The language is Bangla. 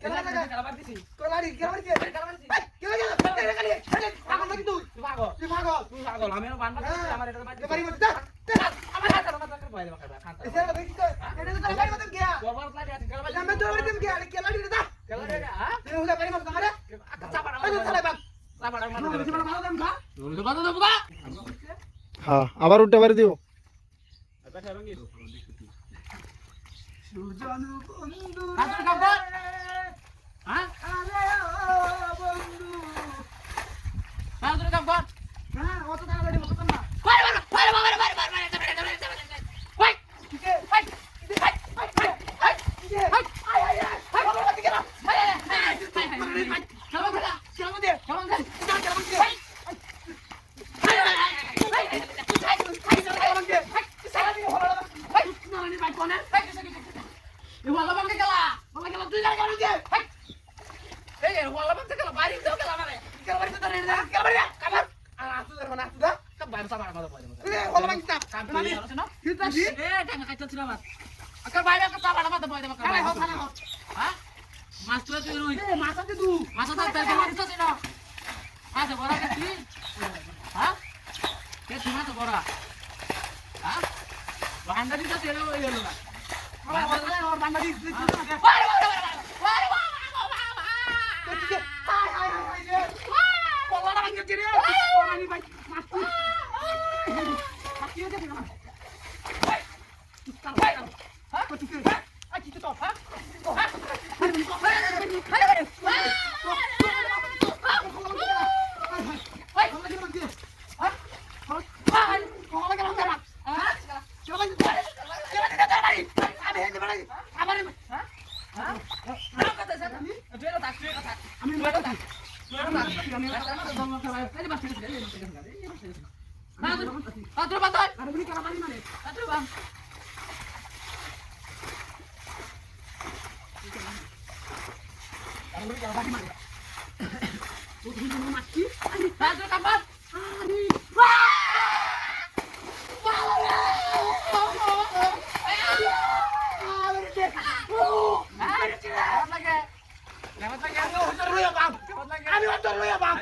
কেলা লাগা খেলা দিছি কোলাড়ি কেলাড়ি কে খেলা দিছি কেলা কেলা খালি পাগল নাকি তুই পাগল তুই পাগল তুই পাগল আমি বান আমার এটা বাদ বাড়ি মত যা আমার হাত আমার হাত করে বাইরে বাবা খাতা এসে দেখি তো এটা তো বাড়ি মত গিয়া বরবার লাগে আছে খেলা জামে তো বাড়ি গিয়া কেলাড়ি রে যা খেলা দে হ্যাঁ তুই হুলা বাড়ি মত আরে চাপাড়া আরে চলে বাপ চাপাড়া মার ভালো ভালো দাম খা দে বাদ দে বুদা হ্যাঁ আবার উল্টা বাড়ি দিও আচ্ছা রঙি সুজন বন্ধু হাত কাম কর হ্যাঁ আরে ও বন্ধু হাত কাম কর হ্যাঁ অত তাড়াতাড়ি মত না কই ঠিক আছে high high high high high high high high বলো মত গেলা খেলা খেলা কেলা দে খেলা খেলা যা কেলা দে high Wala bang kala? Wala kala tuh jangan kamu dia. Hei, wala bang kala bari itu kala mana? কেলা বাড়ি তো রে কেলা বাড়ি কাবার আসু দের মানে আসু দা Kan baru sama sama boleh. এ হলো বাড়ি তা Kami harus no? kita di Eh, jangan kacau sudah mas. Akan bayar ke sama sama boleh makan. Kala ho kala ho Hah? Mas tuh tuh ini. এ মাথা দে তুই Masa tak terjadi itu sih no? Mas bora ke sini. Hah? Ke sini tuh bora. Hah? Bahan tadi tuh dia lo ya lo. আমার বান্দা দি হাই হাই হাই রে বলা না ভাঙে রে পানি ভাই মাস্তি মাস্তি দে না ভাই তুই ভাই হ্যাঁ তুই আই কি তো হ্যাঁ আমি অন্তর লইয়া বাপ